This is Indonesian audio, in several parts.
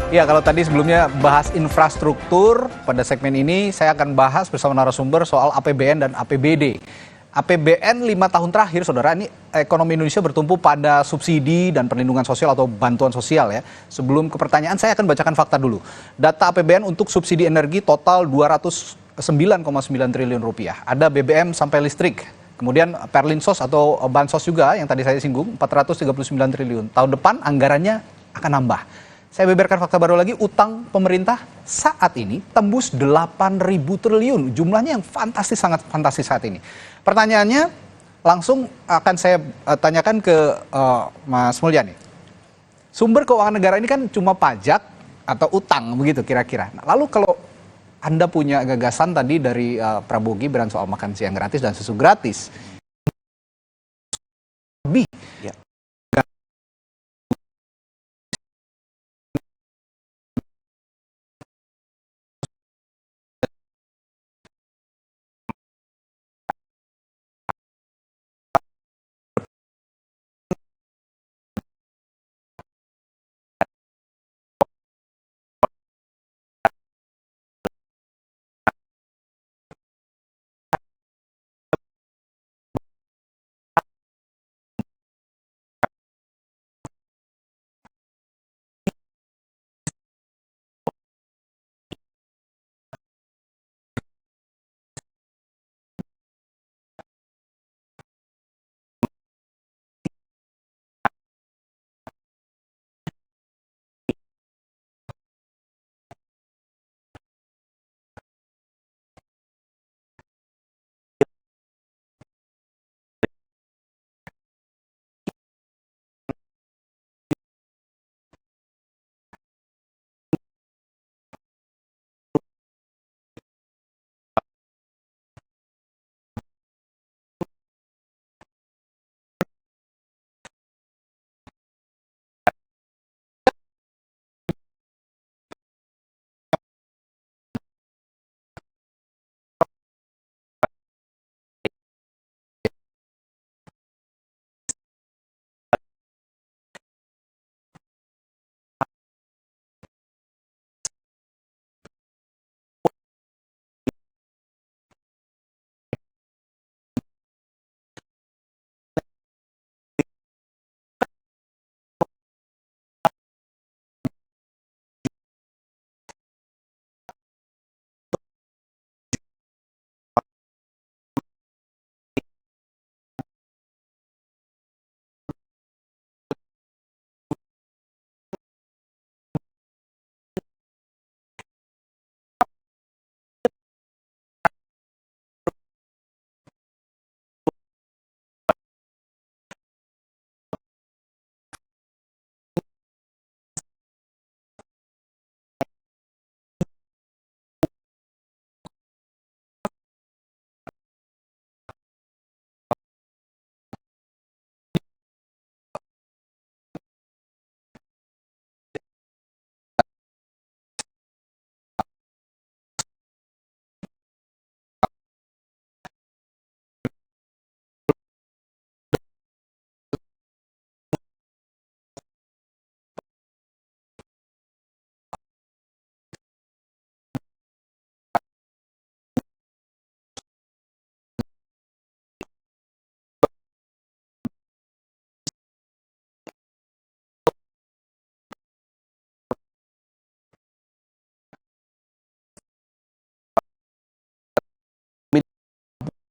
Ya, kalau tadi sebelumnya bahas infrastruktur, pada segmen ini saya akan bahas bersama narasumber soal APBN dan APBD. APBN 5 tahun terakhir, saudara, ini ekonomi Indonesia bertumpu pada subsidi dan perlindungan sosial atau bantuan sosial ya. Sebelum ke pertanyaan, saya akan bacakan fakta dulu. Data APBN untuk subsidi energi total 209,9 triliun rupiah. Ada BBM sampai listrik. Kemudian Perlinsos atau Bansos juga yang tadi saya singgung, 439 triliun. Tahun depan anggarannya akan nambah. Saya beberkan fakta baru lagi, utang pemerintah saat ini tembus 8.000 triliun. Jumlahnya yang fantastis, sangat fantastis saat ini. Pertanyaannya langsung akan saya tanyakan ke Mas Mulyani. Sumber keuangan negara ini kan cuma pajak atau utang begitu kira-kira. Nah, lalu kalau Anda punya gagasan tadi dari Prabowo Gibran soal makan siang gratis dan susu gratis. Lebih Ya.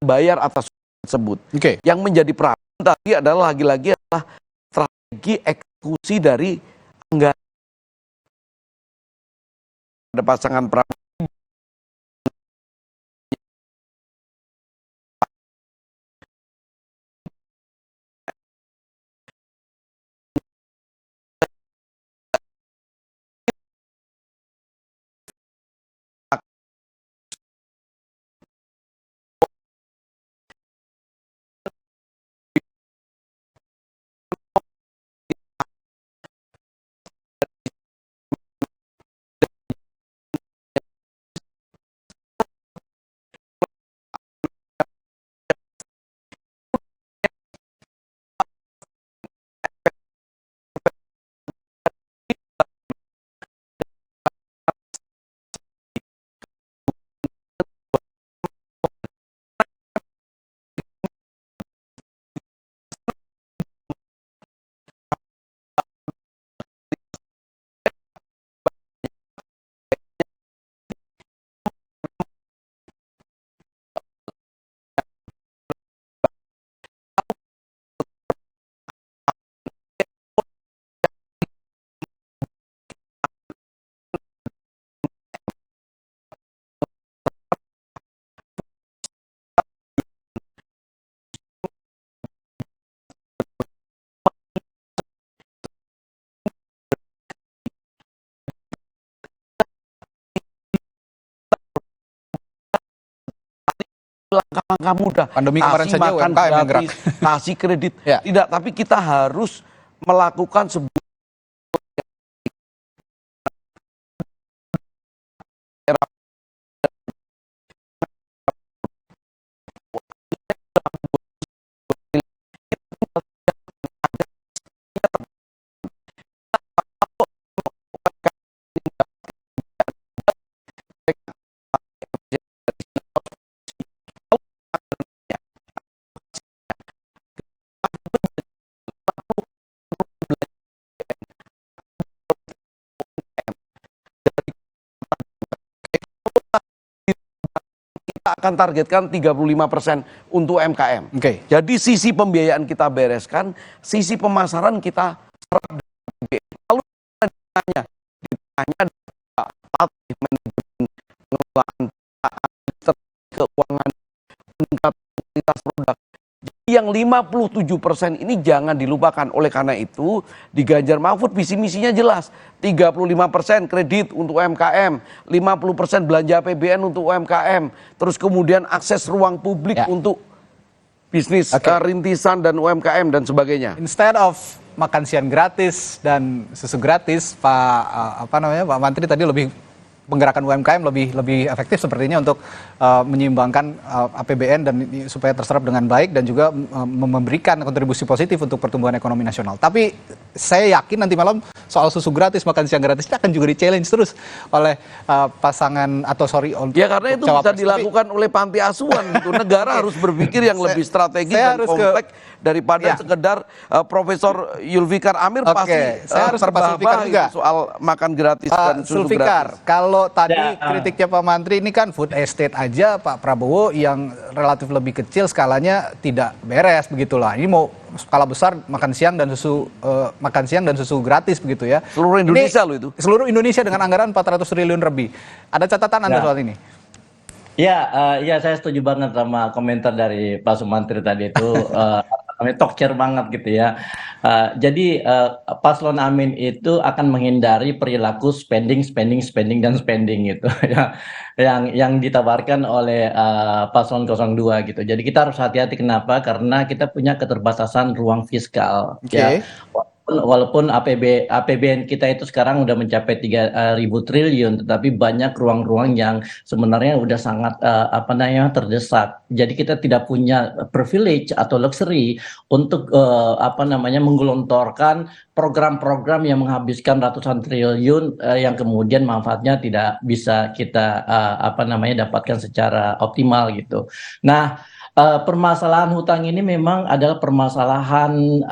Bayar atas tersebut. Oke. Yang menjadi perhatian tadi adalah lagi-lagi adalah strategi eksekusi dari anggaran pada pasangan Prabowo. langkah-langkah mudah. Pandemi kemarin Kasih saja makan UMKM yang gerak. gratis, kasih kredit. Ya. Tidak, tapi kita harus melakukan sebuah kita akan targetkan 35% untuk UMKM. Oke. Jadi sisi pembiayaan kita bereskan, sisi pemasaran kita serap. Lalu ditanya manajemen pengelolaan keuangan, peningkatan kualitas produk. Jadi yang 57% ini jangan dilupakan. Oleh karena itu di Ganjar Mahfud visi misinya jelas. 35% kredit untuk UMKM, 50% belanja APBN untuk UMKM, terus kemudian akses ruang publik untuk bisnis rintisan dan UMKM dan sebagainya. Instead of makan siang gratis dan susu gratis, Pak Pak Mantri tadi lebih penggerakan UMKM lebih efektif sepertinya untuk menyeimbangkan APBN dan supaya terserap dengan baik dan juga memberikan kontribusi positif untuk pertumbuhan ekonomi nasional. Tapi saya yakin nanti malam soal susu gratis, makan siang gratis akan juga di-challenge terus oleh pasangan ya karena itu bisa dilakukan oleh panti asuhan gitu. Negara harus berpikir yang lebih strategis dan kompleks daripada sekedar Profesor Yulfikar Amir pasti saya harus terbahak juga soal makan gratis dan susu gratis. Kalau tadi kritiknya Pak Mantri ini kan food estate aja Pak Prabowo yang relatif lebih kecil skalanya tidak beres begitulah. Ini mau skala besar makan siang dan susu gratis begitu ya. Seluruh Indonesia loh itu. Seluruh Indonesia dengan anggaran 400 triliun lebih. Ada catatan Anda soal ini? Ya, saya setuju banget sama komentar dari Pak Sumantri tadi itu. Talk banget gitu ya. Jadi Paslon Amin itu akan menghindari perilaku spending gitu ya, yang ditawarkan oleh Paslon 02 gitu. Jadi kita harus hati-hati kenapa? Karena kita punya keterbatasan ruang fiskal. Ya. Walaupun APBN kita itu sekarang udah mencapai 3.000 triliun, tetapi banyak ruang-ruang yang sebenarnya udah sangat terdesak. Jadi kita tidak punya privilege atau luxury untuk menggelontorkan program-program yang menghabiskan ratusan triliun yang kemudian manfaatnya tidak bisa kita dapatkan secara optimal gitu. Nah, permasalahan hutang ini memang adalah permasalahan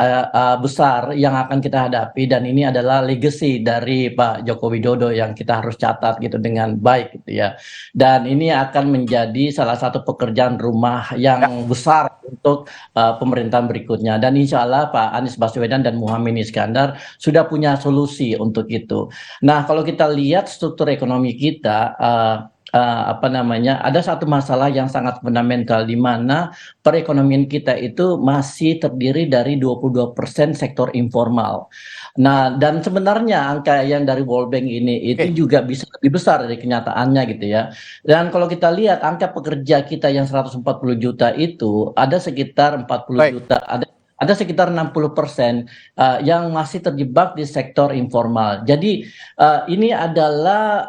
besar yang akan kita hadapi dan ini adalah legacy dari Pak Joko Widodo yang kita harus catat gitu dengan baik gitu ya. Dan ini akan menjadi salah satu pekerjaan rumah yang besar untuk pemerintahan berikutnya. Dan insya Allah Pak Anies Baswedan dan Muhaimin Iskandar sudah punya solusi untuk itu. Nah, kalau kita lihat struktur ekonomi kita, ada satu masalah yang sangat fundamental di mana perekonomian kita itu masih terdiri dari 22% sektor informal. Nah, dan sebenarnya angka yang dari World Bank ini itu juga bisa lebih besar dari kenyataannya gitu ya. Dan kalau kita lihat angka pekerja kita yang 140 juta itu ada sekitar 40 juta, ada sekitar 60% yang masih terjebak di sektor informal. Jadi ini adalah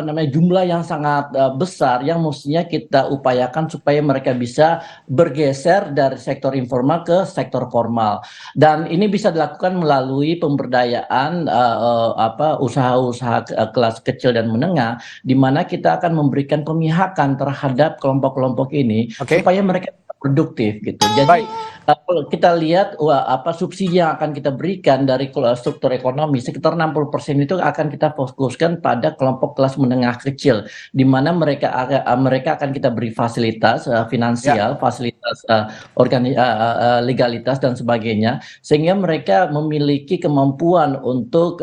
jumlah yang sangat besar yang mestinya kita upayakan supaya mereka bisa bergeser dari sektor informal ke sektor formal. Dan ini bisa dilakukan melalui pemberdayaan usaha-usaha kelas kecil dan menengah, di mana kita akan memberikan pemihakan terhadap kelompok-kelompok ini supaya mereka produktif gitu. Jadi kalau kita lihat subsidi yang akan kita berikan dari struktur ekonomi sekitar 60% itu akan kita fokuskan pada kelompok kelas menengah kecil, di mana mereka akan kita beri fasilitas finansial, fasilitas legalitas dan sebagainya, sehingga mereka memiliki kemampuan untuk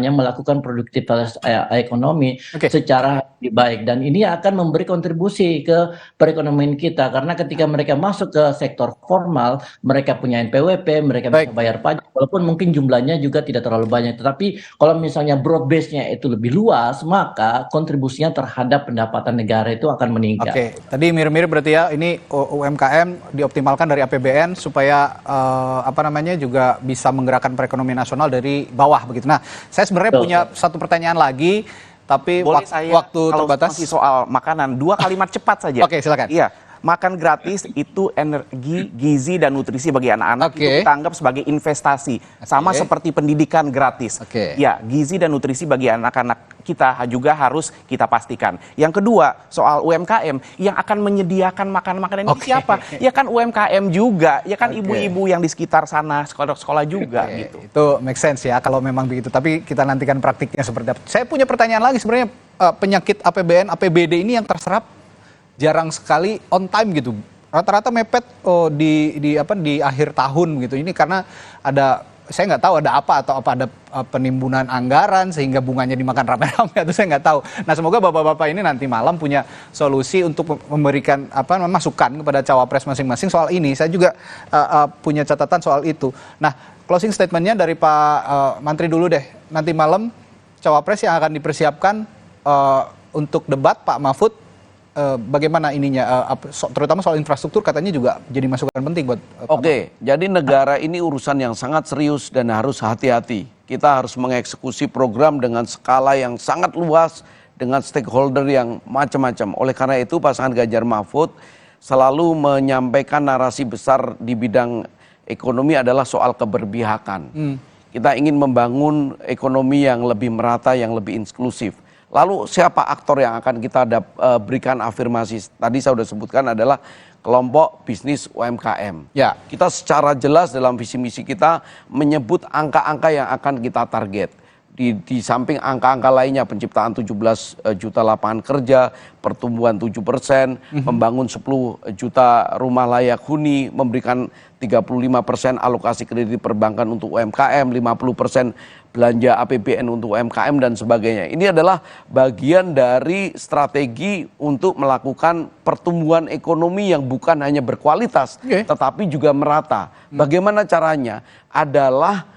melakukan produktivitas ekonomi secara lebih baik, dan ini akan memberi kontribusi ke perekonomian kita karena ketika mereka masuk ke sektor formal, mereka punya NPWP, mereka bisa Baik. bayar pajak, walaupun mungkin jumlahnya juga tidak terlalu banyak. Tetapi kalau misalnya broad base-nya itu lebih luas, maka kontribusinya terhadap pendapatan negara itu akan meningkat. Oke, tadi mirip-mirip berarti ya, ini UMKM dioptimalkan dari APBN supaya apa namanya juga bisa menggerakkan perekonomian nasional dari bawah begitu. Nah, saya sebenarnya Betul. punya satu pertanyaan lagi, tapi Boleh saya waktu kalau terbatas. masih soal makanan, 2 kalimat cepat saja. Oke, silakan. Iya, makan gratis itu energi, gizi dan nutrisi bagi anak-anak Oke. itu kita anggap sebagai investasi, sama Oke. seperti pendidikan gratis. Oke. Ya, gizi dan nutrisi bagi anak-anak kita juga harus kita pastikan. Yang kedua, soal UMKM yang akan menyediakan makanan-makanan ini Oke. siapa? Ya kan UMKM juga, ya kan Oke. ibu-ibu yang di sekitar sana, sekolah-sekolah juga Oke, gitu. itu make sense ya kalau memang begitu. Tapi kita nantikan praktiknya seperti apa. Saya punya pertanyaan lagi sebenarnya, penyakit APBN, APBD ini yang terserap jarang sekali on time gitu. Rata-rata mepet di akhir tahun gitu. Ini karena saya nggak tahu ada apa atau apa ada penimbunan anggaran sehingga bunganya dimakan rame-rame atau saya nggak tahu. Nah, semoga bapak-bapak ini nanti malam punya solusi untuk memberikan masukan kepada cawapres masing-masing soal ini. Saya juga punya catatan soal itu. Nah, closing statementnya dari Pak Mantri dulu deh. Nanti malam cawapres yang akan dipersiapkan untuk debat Pak Mahfud, bagaimana ininya, terutama soal infrastruktur katanya juga jadi masukan penting buat Oke, jadi negara ini urusan yang sangat serius dan harus hati-hati. Kita harus mengeksekusi program dengan skala yang sangat luas, dengan stakeholder yang macam-macam. Oleh karena itu pasangan Ganjar Mahfud selalu menyampaikan narasi besar di bidang ekonomi adalah soal keberpihakan. Kita ingin membangun ekonomi yang lebih merata, yang lebih inklusif. Lalu siapa aktor yang akan kita berikan afirmasi? Tadi saya sudah sebutkan adalah kelompok bisnis UMKM. Ya. Kita secara jelas dalam visi misi kita menyebut angka-angka yang akan kita target. Di samping angka-angka lainnya, penciptaan 17 juta lapangan kerja, pertumbuhan 7%, membangun 10 juta rumah layak huni, memberikan 35% alokasi kredit perbankan untuk UMKM, 50% belanja APBN untuk UMKM dan sebagainya. Ini adalah bagian dari strategi untuk melakukan pertumbuhan ekonomi yang bukan hanya berkualitas, tetapi juga merata. Bagaimana caranya? Adalah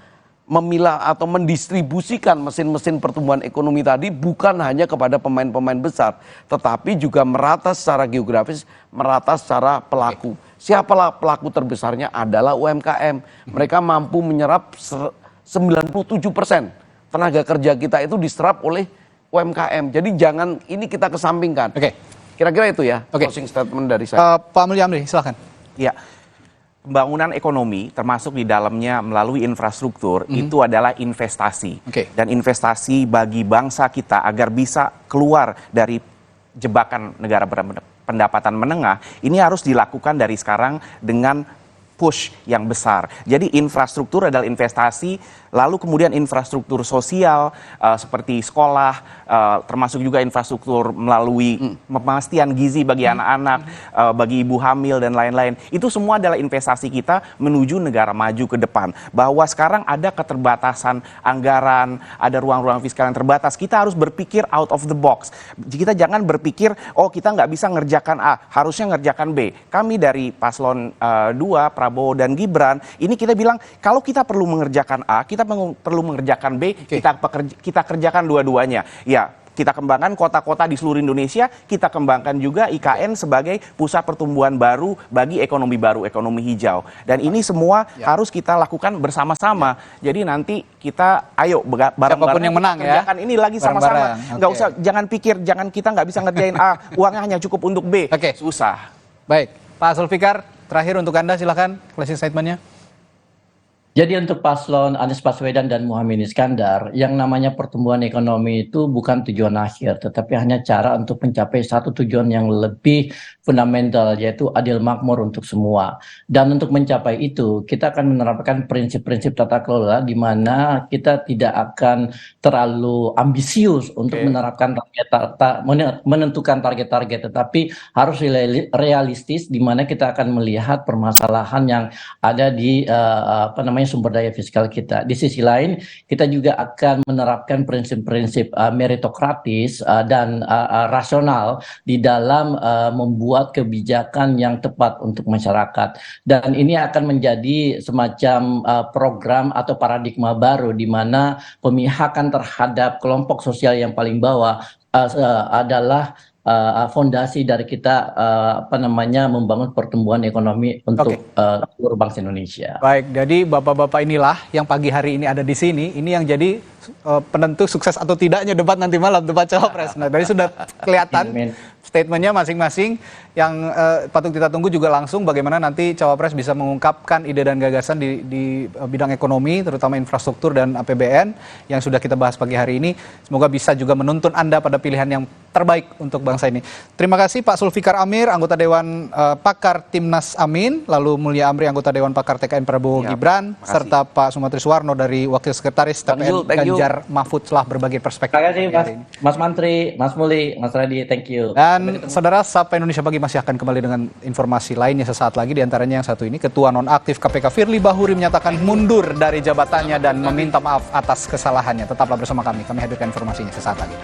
memilah atau mendistribusikan mesin-mesin pertumbuhan ekonomi tadi bukan hanya kepada pemain-pemain besar, tetapi juga merata secara geografis, merata secara pelaku. Siapa pelaku terbesarnya? Adalah UMKM. Mereka mampu menyerap 97% tenaga kerja kita itu diserap oleh UMKM. Jadi jangan ini kita kesampingkan. Oke. Kira-kira itu ya Oke. closing statement dari saya. Pak Mulyamri, silakan. Ya, pembangunan ekonomi termasuk di dalamnya melalui infrastruktur itu adalah investasi. Oke. Dan investasi bagi bangsa kita agar bisa keluar dari jebakan negara berpendapatan menengah, ini harus dilakukan dari sekarang dengan push yang besar. Jadi infrastruktur adalah investasi, lalu kemudian infrastruktur sosial seperti sekolah, termasuk juga infrastruktur melalui pemastian gizi bagi anak-anak, bagi ibu hamil dan lain-lain. Itu semua adalah investasi kita menuju negara maju ke depan. Bahwa sekarang ada keterbatasan anggaran, ada ruang-ruang fiskal yang terbatas. Kita harus berpikir out of the box. Kita jangan berpikir, oh kita nggak bisa ngerjakan A, harusnya ngerjakan B. Kami dari Paslon 2, Prabowo dan Gibran, ini kita bilang kalau kita perlu mengerjakan A, kita perlu mengerjakan B, kita kerjakan dua-duanya. Ya, kita kembangkan kota-kota di seluruh Indonesia, kita kembangkan juga IKN sebagai pusat pertumbuhan baru bagi ekonomi baru, ekonomi hijau. Dan ini semua harus kita lakukan bersama-sama. Jadi nanti kita ayo bareng-bareng yang menang ya. kerjakan ini lagi sama-sama. Bareng-bareng. Nggak Oke. usah, jangan pikir, kita nggak bisa ngerjain A, uangnya hanya cukup untuk B. Oke. Susah. Baik, Pak Zulfikar, terakhir untuk Anda silakan closing statementnya. Jadi untuk paslon Anies Baswedan dan Muhaimin Iskandar, yang namanya pertumbuhan ekonomi itu bukan tujuan akhir, tetapi hanya cara untuk mencapai satu tujuan yang lebih fundamental, yaitu adil makmur untuk semua. Dan untuk mencapai itu, kita akan menerapkan prinsip-prinsip tata kelola di mana kita tidak akan terlalu ambisius untuk menerapkan menentukan target-target, tetapi harus realistis di mana kita akan melihat permasalahan yang ada di sumber daya fiskal kita. Di sisi lain, kita juga akan menerapkan prinsip-prinsip meritokratis dan rasional di dalam membuat kebijakan yang tepat untuk masyarakat. Dan ini akan menjadi semacam program atau paradigma baru di mana pemihakan terhadap kelompok sosial yang paling bawah adalah fondasi dari kita membangun pertumbuhan ekonomi untuk seluruh bangsa Indonesia. Baik, jadi bapak-bapak inilah yang pagi hari ini ada di sini, ini yang jadi penentu sukses atau tidaknya debat nanti malam, debat cawapres. Nah, dari sudah kelihatan statementnya masing-masing. Yang patut kita tunggu juga langsung bagaimana nanti cawapres bisa mengungkapkan ide dan gagasan di bidang ekonomi, terutama infrastruktur dan APBN yang sudah kita bahas pagi hari ini. Semoga bisa juga menuntun Anda pada pilihan yang terbaik untuk bangsa ini. Terima kasih Pak Sulfikar Amir, anggota Dewan Pakar Timnas Amin, lalu Mulia Amri, anggota Dewan Pakar TKN Prabowo Gibran, serta Pak Sumatri Suwarno dari Wakil Sekretaris TPN Ganjar Mahfud telah berbagi perspektif. Terima kasih Mas Mantri, Mas Muli, Mas Radi, thank you. Dan saudara, Sapa Indonesia Pagi masih akan kembali dengan informasi lainnya sesaat lagi, diantaranya yang satu ini. Ketua nonaktif KPK Firly Bahuri menyatakan mundur dari jabatannya dan meminta maaf atas kesalahannya. Tetaplah bersama kami hadirkan informasinya sesaat lagi.